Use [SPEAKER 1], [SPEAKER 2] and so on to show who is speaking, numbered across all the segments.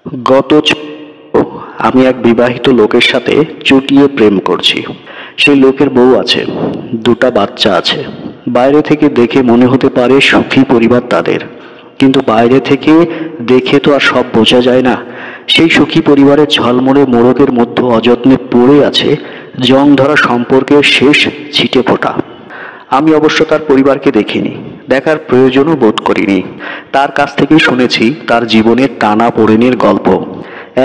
[SPEAKER 1] গত আমি এক বিবাহিত লোকের সাথে চুটিয়ে প্রেম করছি। সেই লোকের বউ আছে, দুটা বাচ্চা আছে। বাইরে থেকে দেখে মনে হতে পারে সুখী পরিবার তাদের, কিন্তু বাইরে থেকে দেখে তো আর সব বোঝা যায় না। সেই সুখী পরিবারের ঝলমলে মোড়কের মধ্যে অযত্নে পড়ে আছে জং ধরা সম্পর্কের শেষ ছিটে ফোঁটা। আমি অবশ্য তার পরিবারকে দেখিনি, দেখার প্রয়োজনও বোধ করিনি। তার কাছ থেকেই শুনেছি তার জীবনের টানাপোড়েনের গল্প।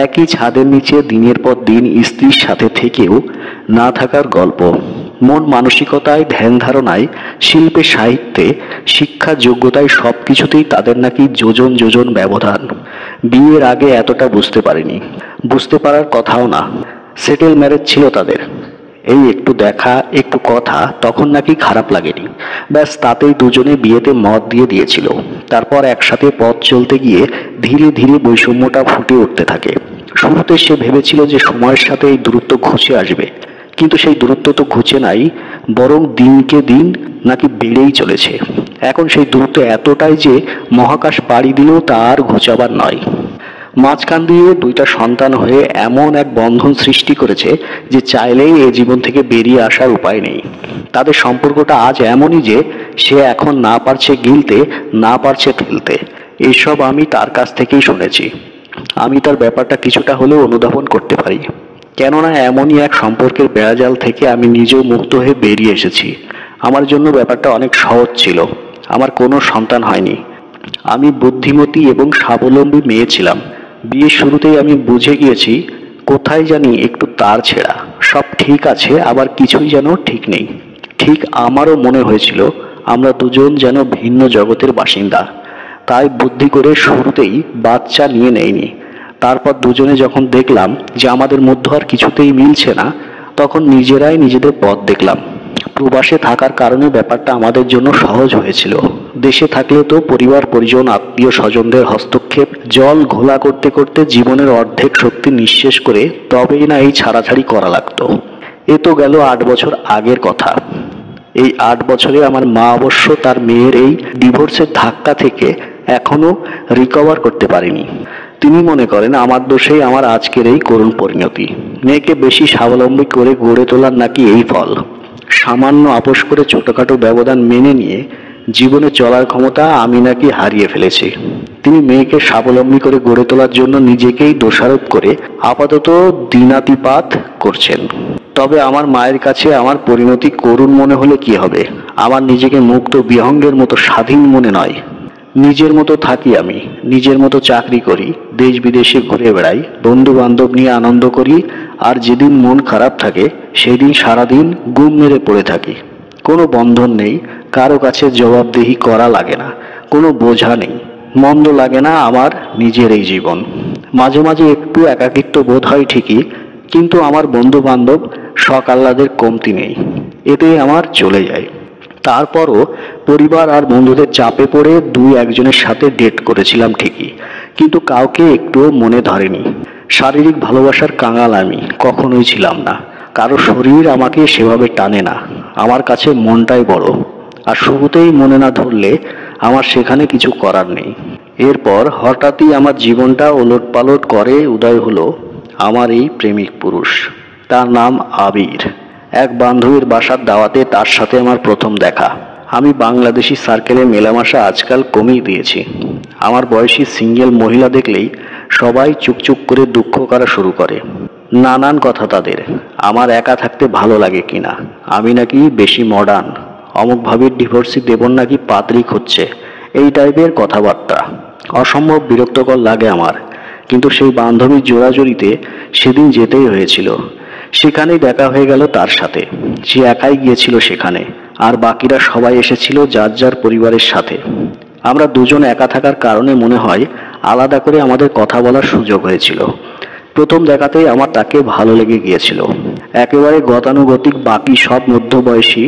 [SPEAKER 1] একই ছাদের নিচে দিনের পর দিন স্ত্রীর সাথে থেকেও না থাকার গল্প। মন মানসিকতায়, ধ্যান ধারণায়, শিল্পে, সাহিত্যে, শিক্ষা, যোগ্যতায় সবকিছুতেই তাদের নাকি যোজন যোজন ব্যবধান। বিয়ের আগে এতটা বুঝতে পারিনি, বুঝতে পারার কথাও না। সেটেল ম্যারেজ ছিল তাদের। এই একটু দেখা, একটু কথা, তখন নাকি খারাপ লাগেনি। ব্যাস তাতেই দুজনে বিয়েতে মত দিয়ে দিয়েছিল। তারপর একসাথে পথ চলতে গিয়ে ধীরে ধীরে বৈষম্যটা ফুটে উঠতে থাকে। শুরুতে সে ভেবেছিল যে সময়ের সাথে এই দূরত্ব ঘুচে আসবে, কিন্তু সেই দূরত্ব তো ঘুচে নাই, বরং দিনকে দিন নাকি বেড়েই চলেছে। এখন সেই দূরত্ব এতটাই যে মহাকাশ পাড়ি দিলেও তা আর ঘোচাবার নয়। মাঝখান দিয়ে দুইটা সন্তান হয়ে এমন এক বন্ধন সৃষ্টি করেছে যে চাইলেই এ জীবন থেকে বেরিয়ে আসার উপায় নেই। তাদের সম্পর্কটা আজ এমনই যে সে এখন না পারছে গিলতে, না পারছে ফেলতে। এসব আমি তার কাছ থেকেই শুনেছি। আমি তার ব্যাপারটা কিছুটা হলেও অনুধাবন করতে পারি, কেননা এমনই এক সম্পর্কের বেড়াজাল থেকে আমি নিজেও মুক্ত হয়ে বেরিয়ে এসেছি। আমার জন্য ব্যাপারটা অনেক সহজ ছিল। আমার কোনো সন্তান হয়নি। আমি বুদ্ধিমতী এবং স্বাবলম্বী মেয়ে ছিলাম। বিয়ের শুরুতেই আমি বুঝে গিয়েছি কোথায় জানি একটু তার ছেঁড়া। সব ঠিক আছে, আবার কিছুই যেন ঠিক নেই। ঠিক আমারও মনে হয়েছিল আমরা দুজন যেন ভিন্ন জগতের বাসিন্দা। তাই বুদ্ধি করে শুরুতেই বাচ্চা নিয়ে নেইনি। তারপর দুজনে যখন দেখলাম যে আমাদের মধ্যে আর কিছুতেই মিলছে না, তখন নিজেরাই নিজেদের পথ দেখলাম। প্রবাসে থাকার কারণে ব্যাপারটা আমাদের জন্য সহজ হয়েছিল। দেশে থাকলে তো পরিবার পরিজন, আত্মীয় স্বজনদের হস্তক্ষেপ জল ঘোলা করতে করতে জীবনের অর্ধেক শক্তি নিঃশেষ করে তবেই না এই ছাড়াছাড়ি করা লাগতো। এ তো গেল 8 বছর আগের কথা। এই 8 বছরে আমার মা অবশ্য তার মেয়ের এই ডিভোর্সের ধাক্কা থেকে এখনো রিকভার করতে পারেনি। তিনি মনে করেন আমার দোষেই আমার আজকের এই করুণ পরিণতি। মেয়েকে বেশি স্বাবলম্বী করে গড়ে তোলার নাকি এই ফল। সামান্য আপোষ করে ছোটখাটো ব্যবধান মেনে নিয়ে জীবনে চলার ক্ষমতা আমি নাকি হারিয়ে ফেলেছি। তিনি মেয়েকে স্বাবলম্বী করে গড়ে তোলার জন্য নিজেকেই দোষারোপ করে আপাতত দিনাতিপাত করছেন। তবে আমার মায়ের কাছে আমার পরিণতি করুণ মনে হলে কি হবে? আমার নিজেকে মুক্ত বিহঙ্গের মতো স্বাধীন মনে নয়। নিজের মতো থাকি আমি, নিজের মতো চাকরি করি, দেশ বিদেশে ঘুরে বেড়াই, বন্ধু বান্ধব নিয়ে আনন্দ করি। আর যেদিন মন খারাপ থাকে সেই দিন সারাদিন গুম মেরে পড়ে থাকি। কোনো বন্ধন নেই, কারো কাছে জবাবদিহি করা লাগে না, কোনো বোঝা নেই। মন্দ লাগে না আমার নিজের এই জীবন। মাঝে মাঝে একটু একাকিত্ব বোধ হয় ঠিকই, কিন্তু আমার বন্ধু বান্ধব শখ আহ্লাদের কমতি নেই, এতে আমার চলে যায়। তারপরও পরিবার আর বন্ধুদের চাপে পড়ে দুই একজনের সাথে ডেট করেছিলাম ঠিকই, কিন্তু কাউকে একটুও মনে ধরেনি। শারীরিক ভালোবাসার কাঙাল আমি কখনোই ছিলাম না। কারো শরীর আমাকে সেভাবে টানে না, আমার কাছে মনটাই বড়। আর শুরুতেই মনে না ধরলে আমার সেখানে কিছু করার নেই। এরপর হঠাৎই আমার জীবনটা ওলটপালট করে উদয় হলো আমার এই প্রেমিক পুরুষ। তার নাম আবির। এক বান্ধবীর বাসার দাওয়াতে তার সাথে আমার প্রথম দেখা। আমি বাংলাদেশি সার্কেলে মেলামেশা আজকাল কমিয়ে দিয়েছি। আমার বয়সী সিঙ্গেল মহিলা দেখলেই সবাই চুপচুপ করে দুঃখ করা শুরু করে। নানান কথা তাদের, আমার একা থাকতে ভালো লাগে কিনা, আমি নাকি বেশি মডার্ন, অমুক ভাবির ডিভোর্সি দেবন নাকি পাত্রী হচ্ছে, এই টাইপের কথাবার্তা। অসম্ভব বিরক্তকর লাগে আমার, কিন্তু সেই বান্ধবীর জোড়াজড়িতে সেদিন যেতেই হয়েছিল। সেখানেই দেখা হয়ে গেল তার সাথে। সে একাই গিয়েছিল সেখানে, আর বাকিরা সবাই এসেছিল যার যার পরিবারের সাথে। আমরা দুজন একা থাকার কারণে মনে হয় আলাদা করে আমাদের কথা বলার সুযোগ হয়েছিল। প্রথম দেখাতেই আমার তাকে ভালো লেগে গিয়েছিল। একেবারে গতানুগতিক বাকি সব মধ্যবয়সী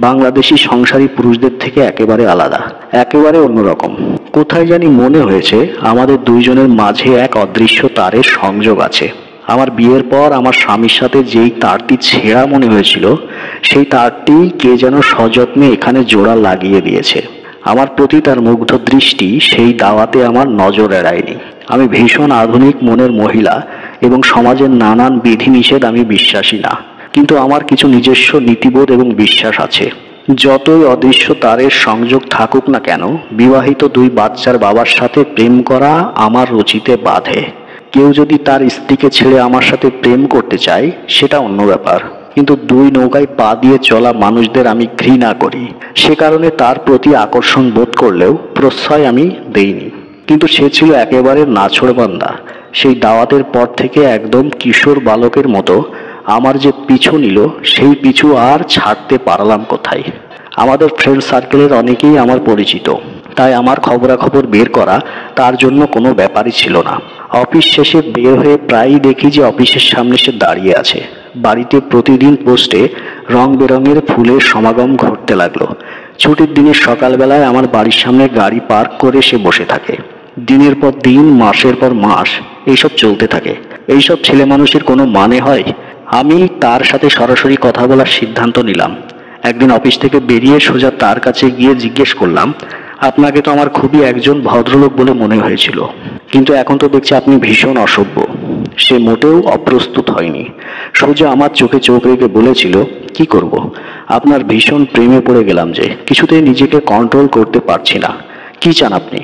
[SPEAKER 1] বাংলাদেশি সংসারী পুরুষদের থেকে একেবারে আলাদা, একেবারে অন্যরকম। কোথায় জানি মনে হয়েছে আমাদের দুইজনের মাঝে এক অদৃশ্য তারের সংযোগ আছে। আমার বিয়ের পর আমার স্বামীর সাথে যেই তারটি ছেঁড়া মনে হয়েছিল, সেই তারটি কে যেন সযত্নে এখানে জোড়া লাগিয়ে দিয়েছে। আমার প্রতি তার মুগ্ধ দৃষ্টি সেই দাওয়াতে আমার নজর এড়ায়নি। আমি ভীষণ আধুনিক মনের মহিলা এবং সমাজের নানান বিধিনিষেধ আমি বিশ্বাসী না, কিন্তু আমার কিছু নিজস্ব নীতিবোধ এবং বিশ্বাস আছে। যতই অদৃশ্য তারের সংযোগ থাকুক না কেন, বিবাহিত দুই বাচ্চার বাবার সাথে প্রেম করা আমার রুচিতে বাধে। কেউ যদি তার স্ত্রীকে ছেড়ে আমার সাথে প্রেম করতে চায় সেটা অন্য ব্যাপার, কিন্তু দুই নৌকায় পা দিয়ে চলা মানুষদের আমি ঘৃণা করি। সে কারণে তার প্রতি আকর্ষণ বোধ করলেও প্রশ্রয় আমি দেইনি। কিন্তু সে ছিল একেবারে নাছোড়বান্দা। সেই দাওয়াতের পর থেকে একদম কিশোর বালকের মতো আমার যে পিছু নিল, সেই পিছু আর ছাড়তে পারলাম কোথায়। আমাদের ফ্রেন্ড সার্কেলের অনেকেই আমার পরিচিত, তাই আমার খবরাখবর বের করা তার জন্য কোনো ব্যাপারই ছিল না। অফিস শেষে বের হয়ে প্রায়ই দেখি যে অফিসের সামনে সে দাঁড়িয়ে আছে। বাড়িতে প্রতিদিন পোস্টে রং বেরঙের ফুলের সমাগম ঘটতে লাগলো। ছুটির দিনের সকালবেলায় আমার বাড়ির সামনে গাড়ি পার্ক করে সে বসে থাকে। দিনের পর দিন, মাসের পর মাস এইসব চলতে থাকে। এইসব ছেলে মানুষের কোনো মানে হয়? আমি তার সাথে সরাসরি কথা বলার সিদ্ধান্ত নিলাম। একদিন অফিস থেকে বেরিয়ে সোজা তার কাছে গিয়ে জিজ্ঞেস করলাম, আপনাকে তো আমার খুবই একজন ভদ্রলোক বলে মনে হয়েছিল, কিন্তু এখন তো দেখছি আপনি ভীষণ অসভ্য। সে মোটেও অপ্রস্তুত হয়নি। সোজা আমার চোখে চোখ রেখে বলেছিল, কি করব, আপনার ভীষণ প্রেমে পড়ে গেলাম যে কিছুতেই নিজেকে কন্ট্রোল করতে পারছি না। কি চান আপনি?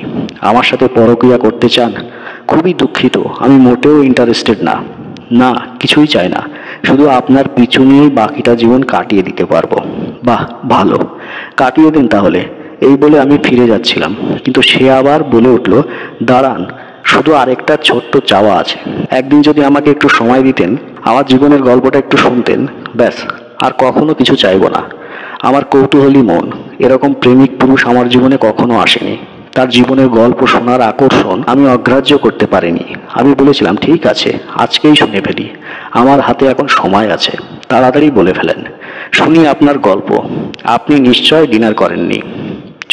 [SPEAKER 1] আমার সাথে পরকীয়া করতে চান? খুবই দুঃখিত, আমি মোটেও ইন্টারেস্টেড না। না, কিছুই চাই না, শুধু আপনার পিছু নিয়েই বাকিটা জীবন কাটিয়ে দিতে পারবো। বাহ, ভালো, কাটিয়ে দিন তাহলে। এই বলে আমি ফিরে যাচ্ছিলাম, কিন্তু সে আবার বলে উঠল, দাঁড়ান, শুধু আরেকটা ছোট্ট চাওয়া আছে। একদিন যদি আমাকে একটু সময় দিতেন, আমার জীবনের গল্পটা একটু শুনতেন, ব্যাস, আর কখনো কিছু চাইবো না। আমার কৌতূহলী মন, এরকম প্রেমিক পুরুষ আমার জীবনে কখনো আসেনি। তার জীবনের গল্প শোনার আকর্ষণ আমি অগ্রাহ্য করতে পারিনি। আমি বলেছিলাম, ঠিক আছে, আজকেই শুনে ফেলি, আমার হাতে এখন সময় আছে, তাড়াতাড়ি বলে ফেলেন, শুনি আপনার গল্প। আপনি নিশ্চয় ডিনার করেননি।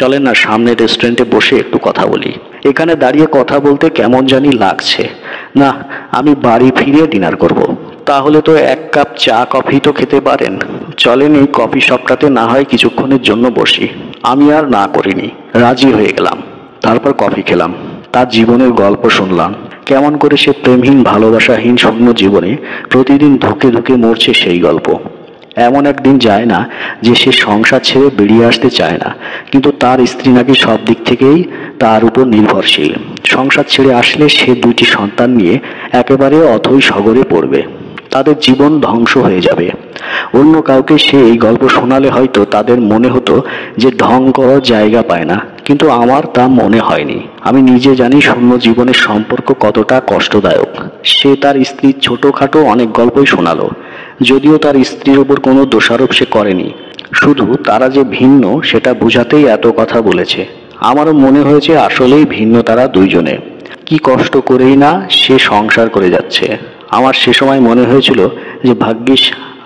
[SPEAKER 1] চলেন না সামনে রেস্টুরেন্টে বসে একটু কথা বলি। এখানে দাঁড়িয়ে কথা বলতে কেমন জানি লাগছে। না, আমি বাড়ি ফিরে ডিনার করব। তাহলে তো এক কাপ চা কফি তো খেতে পারেন। চলেন এই কফি শপটাতে না হয় কিছুক্ষণের জন্য বসি। আমি আর না করিনি, রাজি হয়ে গেলাম। তারপর কফি খেলাম, তার জীবনের গল্প শুনলাম, কেমন করে সে প্রেমহীন ভালোবাসাহীন শূন্য জীবনে প্রতিদিন ধুকে ধুকে মরছে সেই গল্প। এমন একদিন যায় না যে সে সংসার ছেড়ে বেরিয়ে আসতে চায় না, কিন্তু তার স্ত্রী নাকি সব দিক থেকেই তার উপর নির্ভরশীল। সংসার ছেড়ে আসলে সে দুইটি সন্তান নিয়ে একেবারে অথৈ সাগরে পড়বে, তাদের জীবন ধ্বংস হয়ে যাবে। অন্য কাউকে সে এই গল্প শোনালে হয়তো তাদের মনে হতো যে ঢং করার জায়গা পায় না, কিন্তু আমার তা মনে হয়নি। আমি নিজে জানি শূন্য জীবনের সম্পর্ক কতটা কষ্টদায়ক। সে তার স্ত্রীর ছোটখাটো অনেক গল্পই শোনালো, যদিও তার স্ত্রীর ওপর কোনো দোষারোপ সে করেনি, শুধু তারা যে ভিন্ন সেটা বোঝাতেই এত কথা বলেছে। আমারও মনে হয়েছে আসলেই ভিন্ন তারা দুইজনে। কি কষ্ট করেই না সে সংসার করে যাচ্ছে। আমার সে সময় মনে হয়েছিল যে ভাগ্যিস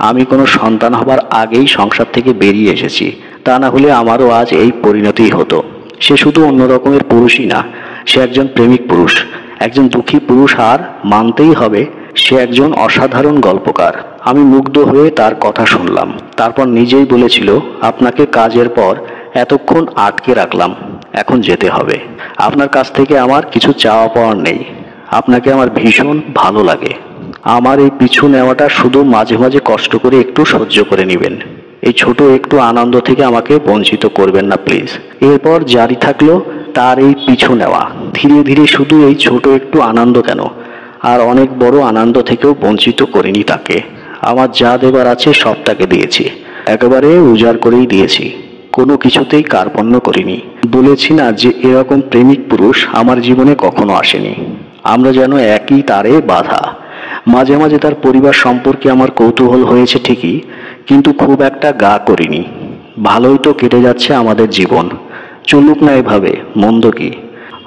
[SPEAKER 1] আমি কোনো সন্তান হবার আগেই সংসার থেকে বেরিয়ে এসেছি, তা না হলে আমারও আজ এই পরিণতিই হতো। সে শুধু অন্য রকমের পুরুষই না, সে একজন প্রেমিক পুরুষ, একজন দুঃখী পুরুষ, আর মানতেই হবে সে একজন অসাধারণ গল্পকার। আমি মুগ্ধ হয়ে তার কথা শুনলাম। তারপর নিজেই বলেছিল, আপনাকে কাজের পর এতক্ষণ আটকে রাখলাম, এখন যেতে হবে। আপনার কাছ থেকে আমার কিছু চাওয়া পাওয়ার নেই। আপনাকে আমার ভীষণ ভালো লাগে। আমার এই পিছু নেওয়াটা শুধু মাঝে মাঝে কষ্ট করে একটু সহ্য করে নেবেন। এই ছোট একটু আনন্দ থেকে আমাকে বঞ্চিত করবেন না প্লিজ। এরপর জারি থাকলো তার এই পিছু নেওয়া। ধীরে ধীরে শুধু এই ছোট একটু আনন্দ কেন, আর অনেক বড় আনন্দ থেকেও বঞ্চিত করিনি তাকে। আমার যা দেবার আছে সব তাকে দিয়েছি, একেবারে উজাড় করেই দিয়েছি, কোনো কিছুতেই কার্পণ্য করিনি। বলেছি না যে এরকম প্রেমিক পুরুষ আমার জীবনে কখনো আসেনি। আমরা যেন একই তারে বাঁধা। মাঝে মাঝে তার পরিবার সম্পর্কে আমার কৌতূহল হয়েছে ঠিকই, কিন্তু খুব একটা গা করিনি। ভালোই তো কেটে যাচ্ছে আমাদের জীবন, চলুক না এভাবে, মন্দ কি।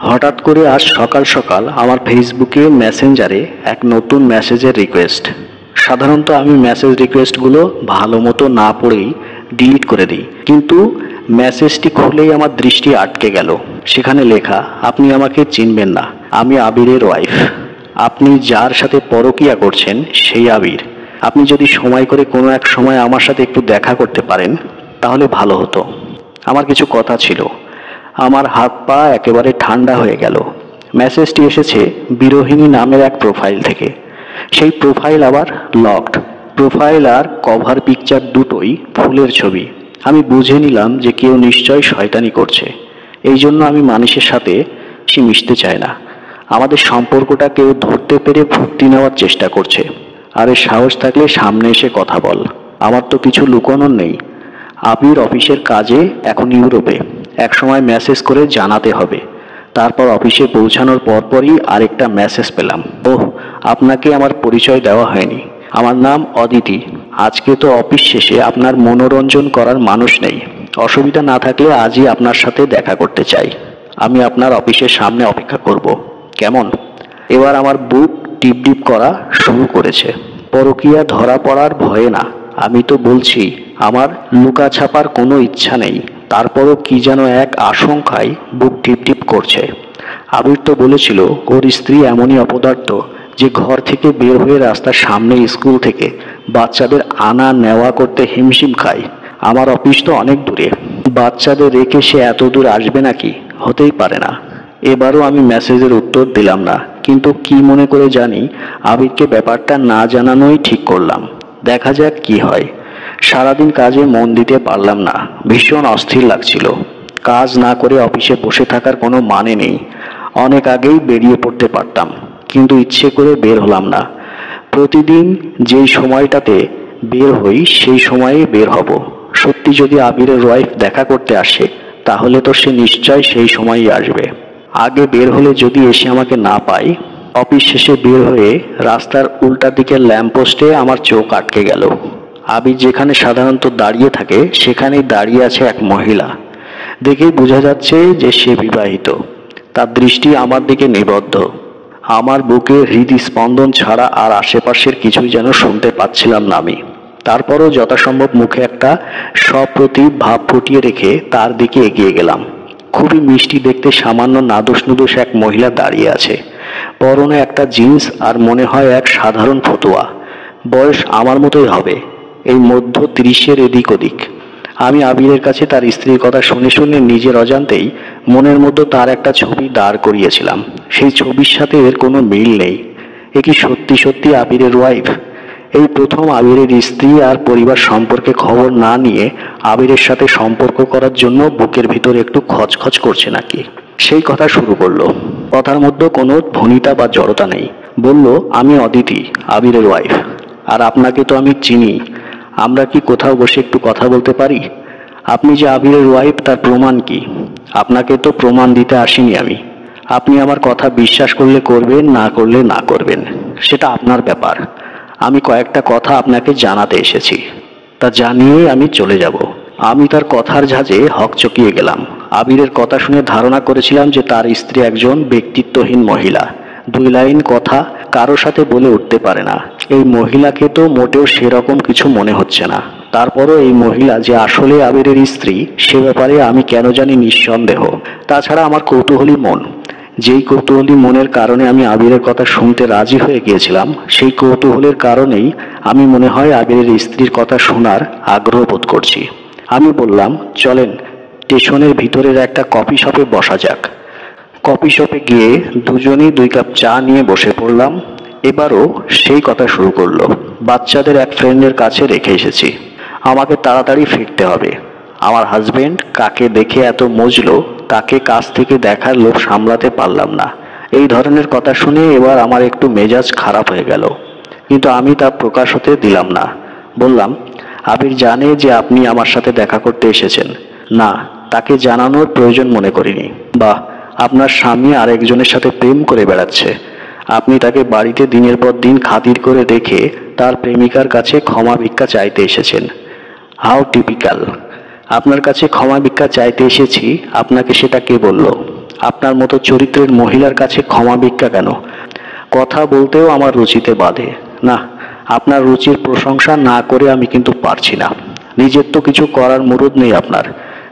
[SPEAKER 1] হঠাৎ করে আজ সকাল সকাল আমার ফেসবুকে মেসেঞ্জারে এক নতুন মেসেজের রিকোয়েস্ট। সাধারণত আমি মেসেজ রিকোয়েস্টগুলো ভালো মতো না পড়েই ডিলিট করে দিই, কিন্তু মেসেজটি খুলেই আমার দৃষ্টি আটকে গেল। সেখানে লেখা, আপনি আমাকে চিনবেন না, আমি আবিরের ওয়াইফ। আপনি যার সাথে পরকীয়া করছেন সেই আবির। আপনি যদি সময় করে কোনো এক সময় আমার সাথে একটু দেখা করতে পারেন তাহলে ভালো হতো। আমার কিছু কথা ছিল, আমার হাত পা একেবারে ঠান্ডা হয়ে গেল। মেসেজটি এসেছে বিরোহিণী নামের এক প্রোফাইল থেকে। সেই প্রোফাইল আবার লকড। প্রোফাইল আর কভার পিকচার দুটোই ফুলের ছবি। আমি বুঝে নিলাম যে কেউ নিশ্চয় শয়তানি করছে। এই জন্য আমি মানুষের সাথে সে মিশতে চায় না। আমাদের সম্পর্কটা কেউ ধরতে পেরে ফুর্তি নেওয়ার চেষ্টা করছে। আরে সাহস থাকলে সামনে এসে কথা বল, আমার তো কিছু লুকোনোর নেই। আবির অফিসের কাজে এখন ইউরোপে, একসময় মেসেজ করে জানাতে হবে। তারপর অফিসে পৌঁছানোর পরপরই আরেকটা মেসেজ পেলাম। ওহ, আপনাকে আমার পরিচয় দেওয়া হয়নি। আমার নাম অদিতি। আজকে তো অফিস শেষে আপনার মনোরঞ্জন করার মানুষ নেই। অসুবিধা না থাকলে আজই আপনার সাথে দেখা করতে চাই। আমি আপনার অফিসের সামনে অপেক্ষা করব, কেমন? এবার আমার বুক টিপ টিপ করা শুরু করেছে। পরকীয়া ধরা পড়ার ভয়ে না, আমি তো বলছি আমার লুকা ছাপার কোনো ইচ্ছা নেই। তারপরও কি যেন এক আশঙ্কায় বুক টিপ টিপ করছে। আবির তো বলেছিল ওর স্ত্রী এমনই অপদার্থ যে ঘর থেকে বের হয়ে রাস্তার সামনে স্কুল থেকে বাচ্চাদের আনা নেওয়া করতে হিমশিম খায়। আমার অফিস তো অনেক দূরে, বাচ্চাদের রেখে সে এত দূর আসবে নাকি? হতেই পারে না। এবারও আমি মেসেজের উত্তর দিলাম না, কিন্তু কি মনে করে জানি আবিরকে ব্যাপারটা না জানানোই ঠিক করলাম। দেখা যাক কি হয়। সারাদিন কাজে মন দিতে পারলাম না, ভীষণ অস্থির লাগছিল। কাজ না করে অফিসে বসে থাকার কোনো মানে নেই। অনেক আগেই বেরিয়ে পড়তে পারতাম, কিন্তু ইচ্ছে করে বের হলাম না। প্রতিদিন যেই সময়টাতে বের হই সেই সময়েই বের হব। সত্যি যদি আবিরের ওয়াইফ দেখা করতে আসে তাহলে তো সে নিশ্চয় সেই সময়ই আসবে। আগে বের হলে যদি এসে আমাকে না পাই। অফিস শেষে বের হয়ে রাস্তার উল্টা দিকের ল্যাম্পপোস্টে আমার চোখ আটকে গেল। আবির যেখানে সাধারণত দাঁড়িয়ে থাকে সেখানেই দাঁড়িয়ে আছে এক মহিলা। দেখেই বোঝা যাচ্ছে যে সে বিবাহিত। তার দৃষ্টি আমার দিকে নিবদ্ধ। আমার বুকে হৃদস্পন্দন ছাড়া আর আশেপাশের কিছুই যেন শুনতে পাচ্ছিলাম না আমি। তারপরও যথাসম্ভব মুখে একটা সপ্রতিভ ভাব ফুটিয়ে রেখে তার দিকে এগিয়ে গেলাম। খুবই মিষ্টি দেখতে সামান্য নাদোষ নুদোষ এক মহিলা দাঁড়িয়ে আছে। পরনে একটা জিন্স আর মনে হয় এক সাধারণ ফতুয়া। বয়স আমার মতোই হবে, এই মধ্য 30-এর এদিক ওদিক। আমি আবিরের কাছে তার স্ত্রীর কথা শুনে শুনে নিজের অজান্তেই মনের মধ্যে তার একটা ছবি দাঁড় করিয়েছিলাম। সেই ছবির সাথে এর কোনো মিল নেই। এ কি সত্যি সত্যি আবিরের ওয়াইফ? এই প্রথম আবিরের স্ত্রী আর পরিবার সম্পর্কে খবর না নিয়ে আবিরের সাথে সম্পর্ক করার জন্য বুকের ভিতর একটু খচখচ করছে নাকি? সেই কথা শুরু করলো। কথার মধ্যে কোনো ভনিতা বা জড়তা নেই। বলল, আমি অদিতি, আবিরের ওয়াইফ। আর আপনাকে তো আমি চিনি। আমরা কি কোথাও বসে একটু কথা বলতে পারি? আপনি যে আবিরের ওয়াইফ তার প্রমাণ কি? আপনাকে তো প্রমাণ দিতে আসিনি আমি। আপনি আমার কথা বিশ্বাস করলে করবেন, না করলে না করবেন, সেটা আপনার ব্যাপার। আমি কয়েকটা কথা আপনাকে জানাতে এসেছি, তা জানিয়ে আমি চলে যাব। আমি তার কথার ঝাঁজে হকচকিয়ে গেলাম। আবিরের কথা শুনে ধারণা করেছিলাম যে তার স্ত্রী একজন ব্যক্তিত্বহীন মহিলা, 2 লাইন কথা কারো সাথে বলে উঠতে পারে না। এই মহিলাকে তো মোটেও সেরকম কিছু মনে হচ্ছে না। তারপরও এই মহিলা যে আসলে আবিরের স্ত্রী সে ব্যাপারে আমি কেন জানি নিঃসন্দেহ। তাছাড়া আমার কৌতূহলী মন, যেই কৌতূহলী মনের কারণে আমি আবিরের কথা শুনতে রাজি হয়ে গিয়েছিলাম, সেই কৌতূহলের কারণেই আমি মনে হয় আবিরের স্ত্রীর কথা শোনার আগ্রহ বোধ করছি। আমি বললাম, চলেন স্টেশনের ভিতরের একটা কফি শপে বসা যাক। কফি শপে গিয়ে দুজনেই 2 কাপ চা নিয়ে বসে পড়লাম। এবারও সেই কথা শুরু করলো। বাচ্চাদের এক ফ্রেন্ডের কাছে রেখে এসেছি, আমাকে তাড়াতাড়ি ফিরতে হবে। আমার হাজবেন্ড কাকে দেখে এত মজলো তাকে কাছ থেকে দেখার লোভ সামলাতে পারলাম না। এই ধরনের কথা শুনে এবার আমার একটু মেজাজ খারাপ হয়ে গেল, কিন্তু আমি তা প্রকাশ হতে দিলাম না। বললাম, আবির জানে যে আপনি আমার সাথে দেখা করতে এসেছেন? না, তাকে জানানোর প্রয়োজন মনে করিনি। বাহ, আপনার স্বামী আরেকজনের সাথে প্রেম করে বেড়াচ্ছে। আপনি তাকে বাড়িতে দিনের পর দিন খাতির করে রেখে তার প্রেমিকার কাছে ক্ষমা ভিক্ষা চাইতে এসেছেন। How typical. আপনার কাছে ক্ষমা ভিক্ষা চাইতে এসেছি, আপনাকে সেটা কে বলল? আপনার মতো চরিত্রের মহিলার কাছে ক্ষমা ভিক্ষা কেন? কথা বলতেও আমার রুচিতে বাধে না। আপনার রুচির প্রশংসা না করে আমি কিন্তু পারছি না। নিজের তো কিছু করার মুরুদ নেই আপনার।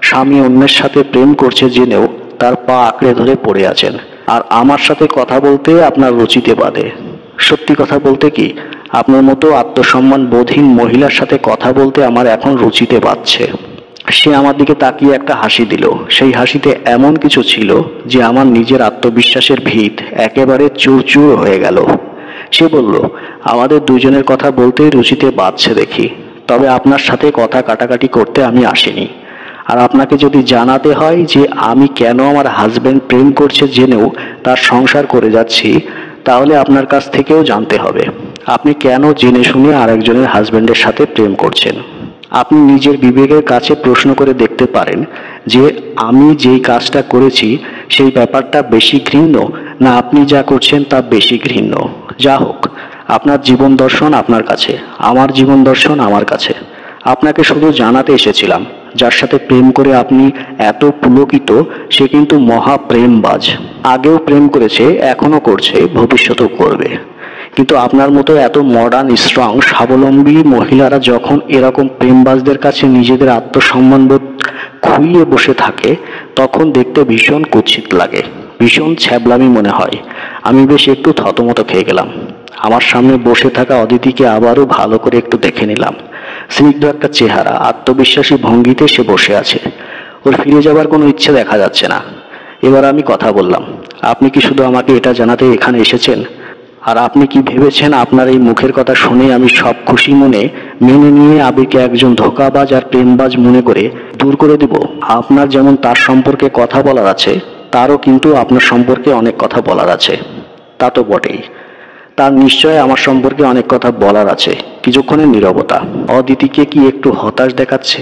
[SPEAKER 1] স্বামী অন্যের সাথে প্রেম করছে জেনেও তার পা আঁকড়ে ধরে পড়ে আছেন, আর আমার সাথে কথা বলতে আপনার রুচিতে বাধে। সত্যি কথা বলতে কি, আপনার মতো আত্মসম্মান বোধহীন মহিলার সাথে কথা বলতে আমার এখন রুচিতে বাধছে। সে আমার দিকে তাকিয়ে একটা হাসি দিল। সেই হাসিতে এমন কিছু ছিল যে আমার নিজের আত্মবিশ্বাসের ভিত একেবারে চুরচুর হয়ে গেল। সে বলল, আমাদের দুজনের কথা বলতেই রুচিতে বাজছে দেখি, তবে আপনার সাথে কথা কাটাকাটি করতে আমি আসিনি। আর আপনাকে যদি জানাতে হয় যে আমি কেন আমার হাজবেন্ড প্রেম করছে জেনেও তার সংসার করে যাচ্ছি, তাহলে আপনার কাছ থেকেও জানতে হবে আপনি কেন জেনে শুনে আরেকজনের হাজবেন্ডের সাথে প্রেম করছেন। আপনি নিজের বিবেকের কাছে প্রশ্ন করে দেখতে পারেন যে আমি যেই কাজটা করেছি সেই ব্যাপারটা বেশি ঘৃণ্য, না আপনি যা করছেন তা বেশি ঘৃণ্য। যা হোক, আপনার জীবন দর্শন আপনার কাছে, আমার জীবন দর্শন আমার কাছে। আপনাকে শুধু জানাতে এসেছিলাম, যার সাথে প্রেম করে আপনি এত পুলকিত সে কিন্তু মহা প্রেমবাজ। আগেও প্রেম করেছে, এখনো করছে, ভবিষ্যতেও করবে। কিন্তু আপনার মতো এত মডার্ন, স্ট্রং, স্বাবলম্বী মহিলারা যখন এরকম প্রেমবাজদের কাছে নিজেদের আত্মসম্মানবোধ খুইয়ে বসে থাকে, তখন দেখতে ভীষণ কুৎসিত লাগে, ভীষণ ছ্যাবলামি মনে হয়। আমি বেশ একটু থতমত খেয়ে গেলাম। আমার সামনে বসে থাকা অদিতিকে আবারও ভালো করে একটু দেখে নিলাম। স্নিগ্ধ একটা চেহারা, আত্মবিশ্বাসী ভঙ্গিতে সে বসে আছে। ওর ফিরে যাবার কোনো ইচ্ছে দেখা যাচ্ছে না। এবার আমি কথা বললাম, আপনি কি শুধু আমাকে এটা জানাতে এখানে এসেছেন? আর আপনি কি ভেবেছেন আপনার এই মুখের কথা শুনে আমি সব খুশি মনে মেনে নিয়ে আবিরকে একজন ধোঁকাবাজ আর প্রেমবাজ মনে করে দূর করে দেব? আপনার যেমন তার সম্পর্কে কথা বলার আছে, তারও কিন্তু আপনার সম্পর্কে অনেক কথা বলার আছে। তা তো বটেই, তার নিশ্চয় আমার সম্পর্কে অনেক কথা বলার আছে। কিছুক্ষণের নীরবতা। অদিতিকে কি একটু হতাশ দেখাচ্ছে?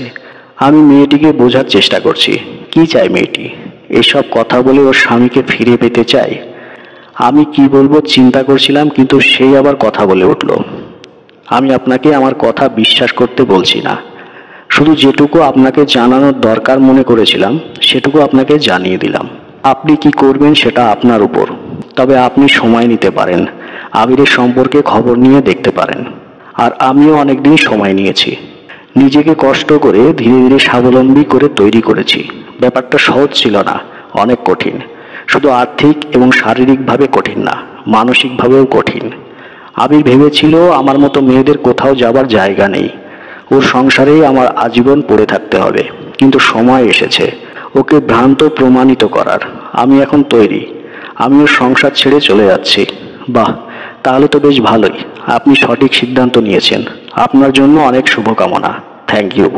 [SPEAKER 1] আমি মেয়েটিকে বোঝার চেষ্টা করছি, কি চায় মেয়েটি। এসব কথা বলে ওর স্বামীকে ফিরে পেতে চায়। আমি কি বলবো চিন্তা করছিলাম, কিন্তু সেই আবার কথা বলে উঠল, আমি আপনাকে আমার কথা বিশ্বাস করতে বলছি না। শুধু যেটুকু আপনাকে জানানোর দরকার মনে করেছিলাম সেটুকু আপনাকে জানিয়ে দিলাম। আপনি কি করবেন সেটা আপনার উপর। তবে আপনি সময় নিতে পারেন, আবিরের সম্পর্কে খবর নিয়ে দেখতে পারেন। আর আমিও অনেকদিন সময় নিয়েছি, নিজেকে কষ্ট করে ধীরে ধীরে স্বাবলম্বী করে তৈরি করেছি। ব্যাপারটা সহজ ছিল না, অনেক কঠিন। শুধু আর্থিক এবং শারীরিকভাবে কঠিন না, মানসিকভাবেও কঠিন। আবির ভেবেছিল আমার মতো মেয়েদের কোথাও যাবার জায়গা নেই, ওর সংসারেই আমার আজীবন পড়ে থাকতে হবে। কিন্তু সময় এসেছে ওকে ভ্রান্ত প্রমাণিত করার। আমি এখন তৈরি, আমিও সংসার ছেড়ে চলে যাচ্ছি। বাহ, তাহলে তো বেশ ভালোই। আপনি সঠিক সিদ্ধান্ত নিয়েছেন, আপনার জন্য অনেক শুভকামনা। Thank you.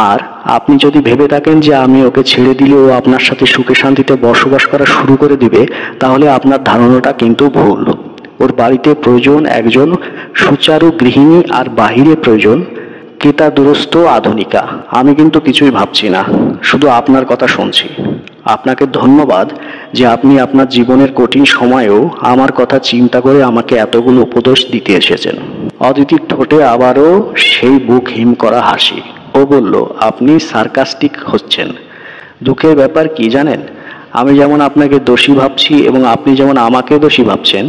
[SPEAKER 1] আর আপনি যদি ভেবে থাকেন যে আমি ওকে ছেড়ে দিলে ও আপনার সাথে সুখে শান্তিতে বসবাস করা শুরু করে দিবে, তাহলে আপনার ধারণাটা কিন্তু ভুল। ওর বাড়িতে প্রয়োজন একজন সুচারু গৃহিণী, আর বাহিরে প্রয়োজন কেতাদুরস্ত আধুনিকা। আমি কিন্তু কিছুই ভাবছি না, শুধু আপনার কথা শুনছি। আপনাকে ধন্যবাদ যে আপনি আপনার জীবনের কঠিন সময়েও আমার কথা চিন্তা করে আমাকে এতগুলো উপদেশ দিতে এসেছেন। অদিতির ঠোঁটে আবারও সেই বুক হিম করা হাসি। ও বলল, আপনি সার্কাস্টিক হচ্ছেন। দুঃখের ব্যাপার কি জানেন, আমি যেমন আপনাকে দোষী ভাবছি এবং আপনি যেমন আমাকে দোষী ভাবছেন,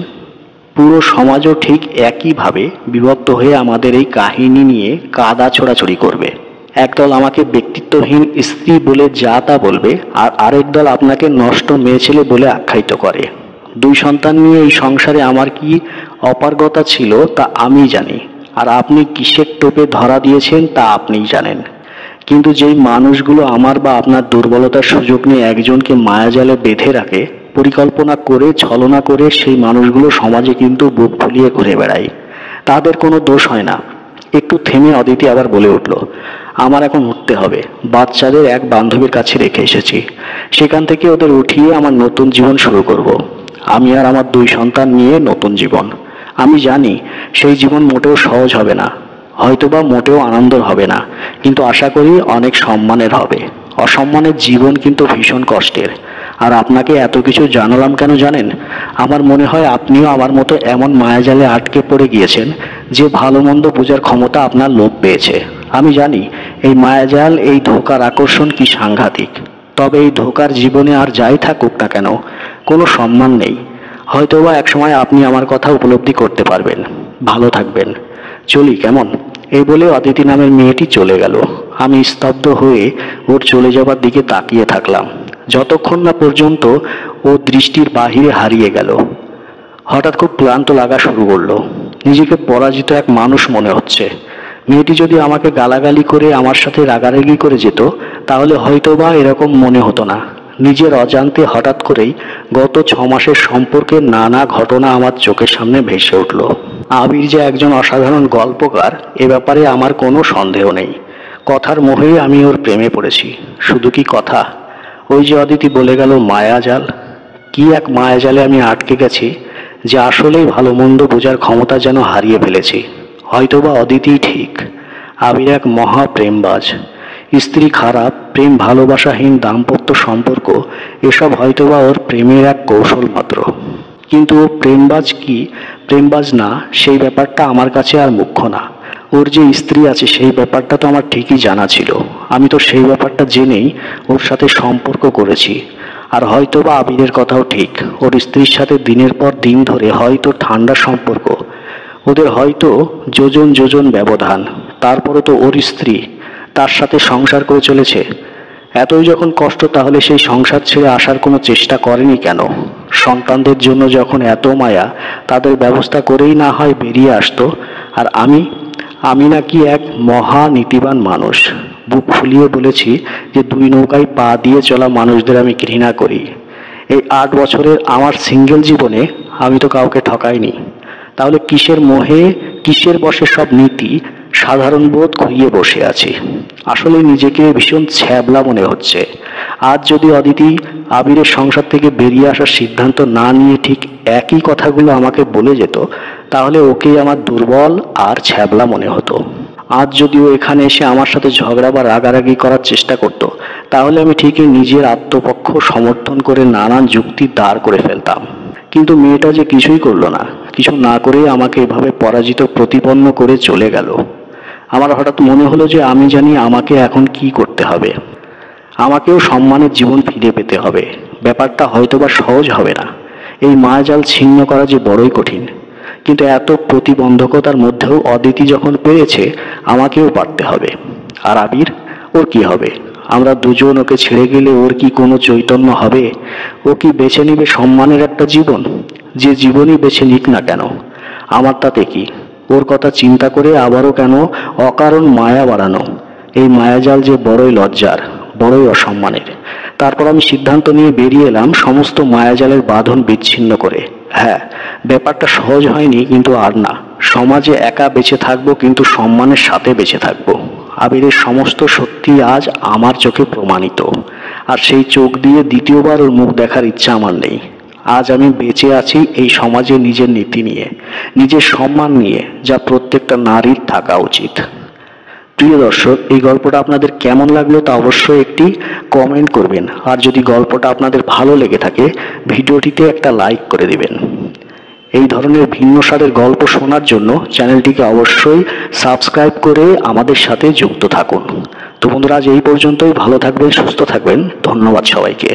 [SPEAKER 1] পুরো সমাজও ঠিক একইভাবে বিভক্ত হয়ে আমাদের এই কাহিনী নিয়ে কাদা ছোড়াছড়ি করবে। একদল আমাকে ব্যক্তিত্বহীন স্ত্রী বলে যা তা বলবে, আর আরেক দল আপনাকে নষ্ট মেয়ে ছেলে বলে আখ্যায়িত করে। 2 সন্তান নিয়ে এই সংসারে আমার কি অপারগতা ছিল তা আমি জানি, আর আপনি কিসের টোপে ধরা দিয়েছেন তা আপনিই জানেন। কিন্তু যেই মানুষগুলো আমার বা আপনার দুর্বলতার সুযোগ নিয়ে একজনকে মায়াজালে বেঁধে রাখে, পরিকল্পনা করে ছলনা করে, সেই মানুষগুলো সমাজে কিন্তু বুক ফুলিয়ে ঘুরে বেড়ায়। তাদের কোনো দোষ হয় না। একটু থেমে অদিতি আবার বলে উঠল, আমার এখন উঠতে হবে। বাচ্চাদের এক বান্ধবীর কাছে রেখে এসেছি, সেখান থেকে ওদের উঠিয়ে আমার নতুন জীবন শুরু করব। আমি আর আমার 2 সন্তান নিয়ে নতুন জীবন। আমি জানি সেই জীবন মোটেও সহজ হবে না, হয়তোবা মোটেও আনন্দের হবে না, কিন্তু আশা করি অনেক সম্মানের হবে। অসম্মানের জীবন কিন্তু ভীষণ কষ্টের। আর আপনাকে এত কিছু জানালাম কেন জানেন? আমার মনে হয় আপনিও আমার মতো এমন মায়াজালে আটকে পড়ে গিয়েছেন যে ভালো মন্দ বোঝার ক্ষমতা আপনার লোপ পেয়েছে। আমি জানি এই মায়াজাল, এই ধোঁকার আকর্ষণ কি সাংঘাতিক। তবে এই ধোঁকার জীবনে আর যাই থাকুক না কেন, কোনো সম্মান নেই। হয়তোবা একসময় আপনি আমার কথা উপলব্ধি করতে পারবেন। ভালো থাকবেন, চলি কেমন? এই বলে অদিতি নামের মেয়েটি চলে গেল। আমি স্তব্ধ হয়ে ওর চলে যাবার দিকে তাকিয়ে থাকলাম, যতক্ষণ না পর্যন্ত ও দৃষ্টির বাহিরে হারিয়ে গেল। হঠাৎ খুব ক্লান্ত লাগা শুরু করলো। নিজেকে পরাজিত এক মানুষ মনে হচ্ছে। মেয়েটি যদি আমাকে গালাগালি করে আমার সাথে রাগারাগি করে যেত তাহলে হয়তোবা এরকম মনে হতো না। নিজের অজান্তে হঠাৎ করেই গত 6 মাসের সম্পর্কের নানা ঘটনা আমার চোখের সামনে ভেসে উঠল। আবির যে একজন অসাধারণ গল্পকার এ ব্যাপারে আমার কোনো সন্দেহ নেই। কথার মোহেই আমি ওর প্রেমে পড়েছি। শুধু কি কথা, ওই যে অদিতি বলে গেল মায়াজাল, কি এক মায়াজালে আমি আটকে গেছি যে আসলেই ভালো মন্দ বোঝার ক্ষমতা যেন হারিয়ে ফেলেছি। হয়তোবা অদিতিই ঠিক, আবির এক মহা প্রেমবাজ। স্ত্রী খারাপ, প্রেম ভালোবাসাহীন দাম্পত্য সম্পর্ক এসব হয়তোবা ওর প্রেমের এক কৌশল মাত্র। কিন্তু ও প্রেমবাজ কি প্রেমবাজ না সেই ব্যাপারটা আমার কাছে আর মুখ্য না। ওর যে স্ত্রী আছে সেই ব্যাপারটা তো আমার ঠিকই জানা ছিল। আমি তো সেই ব্যাপারটা জেনেই ওর সাথে সম্পর্ক করেছি। আর হয়তোবা আবিরের কথাও ঠিক, ওর স্ত্রীর সাথে দিনের পর দিন ধরে হয়তো ঠান্ডা সম্পর্ক, ওদের হয়তো যোজন যোজন ব্যবধান। তারপরে তো ওর স্ত্রী তার সাথে সংসার করে চলেছে। এতই যখন কষ্ট তাহলে সেই সংসার ছেড়ে আসার কোনো চেষ্টা করেনি কেন? সন্তানদের জন্য যখন এত মায়া তাদের ব্যবস্থা করেই না হয় বেরিয়ে আসতো। আর আমি নাকি এক মহা নীতিবান মানুষ। বুক ফুলিয়ে বলেছি যে 2 নৌকায় পা দিয়ে চলা মানুষদের আমি ঘৃণা করি। এই 8 বছরের আমার সিঙ্গেল জীবনে আমি তো কাউকে ঠকাইনি। তাহলে কিসের মোহে, কিসের বশে সব নীতি সাধারণ বোধ খুইয়ে বসে আছি? আসলে নিজেকে ভীষণ ছ্যাবলা মনে হচ্ছে। আজ যদি অদিতি আবিরের সংসার থেকে বেরিয়ে আসার সিদ্ধান্ত না নিয়ে ঠিক একই কথাগুলো আমাকে বলে যেত তাহলে ওকেই আমার দুর্বল আর ছ্যাবলা মনে হতো। আজ যদি ও এখানে এসে আমার সাথে ঝগড়া বা রাগারাগি করার চেষ্টা করত তাহলে আমি ঠিকই নিজের আত্মপক্ষ সমর্থন করে নানান যুক্তি দাঁড় করে ফেলতাম। কিন্তু মেয়েটা যে কিছুই করলো না, কিছু না করেই আমাকে এভাবে পরাজিত প্রতিপন্ন করে চলে গেল। আমার হঠাৎ মনে হলো যে আমি জানি আমাকে এখন কি করতে হবে। আমাকেও সম্মানের জীবন ফিরে পেতে হবে। ব্যাপারটা হয়তোবা সহজ হবে না, এই মায়াজাল ছিন্ন করা যে বড়ই কঠিন। কিন্তু এত প্রতিবন্ধকতার মধ্যেও অদিতি যখন পেরেছে আমাকেও পারতে হবে। আর আবির, ওর কি হবে? আমরা দুজন ওকে ছেড়ে গেলে ওর কি কোনো চৈতন্য হবে? ও কি বেছে নেবে সম্মানের একটা জীবন? যে জীবনই বেছে নিক না কেন আমার তাতে কি? ওর কথা চিন্তা করে আবারও কেন অকারণ মায়া বাড়ানো? এই মায়াজাল যে বড়ই লজ্জার, বড়ই অসম্মানের। তারপর আমি সিদ্ধান্ত নিয়ে বেরিয়ে এলাম সমস্ত মায়াজালের বাঁধন বিচ্ছিন্ন করে। হ্যাঁ, ব্যাপারটা সহজ হয়নি, কিন্তু আর না। সমাজে একা বেঁচে থাকবো, কিন্তু সম্মানের সাথে বেঁচে থাকবো। আবিরের সমস্ত সত্যি আজ আমার চোখে প্রমাণিত। আর সেই চোখ দিয়ে দ্বিতীয়বার ওর মুখ দেখার ইচ্ছা আমার নেই। আজ আমি বেঁচে আছি এই সমাজে নিজের নীতি নিয়ে, নিজের সম্মান নিয়ে, যা প্রত্যেকটা নারীর থাকা উচিত। প্রিয় দর্শক, এই গল্পটা আপনাদের কেমন লাগলো তা অবশ্যই একটি কমেন্ট করবেন। আর যদি গল্পটা আপনাদের ভালো লেগে থাকে ভিডিওটিতে একটা লাইক করে দিবেন। এই ধরনের ভিন্ন স্বাদের গল্প শোনার জন্য চ্যানেলটিকে অবশ্যই সাবস্ক্রাইব করে আমাদের সাথে যুক্ত থাকুন। তো বন্ধুরা, আজ এই পর্যন্তই। ভালো থাকবেন, সুস্থ থাকবেন। ধন্যবাদ সবাইকে।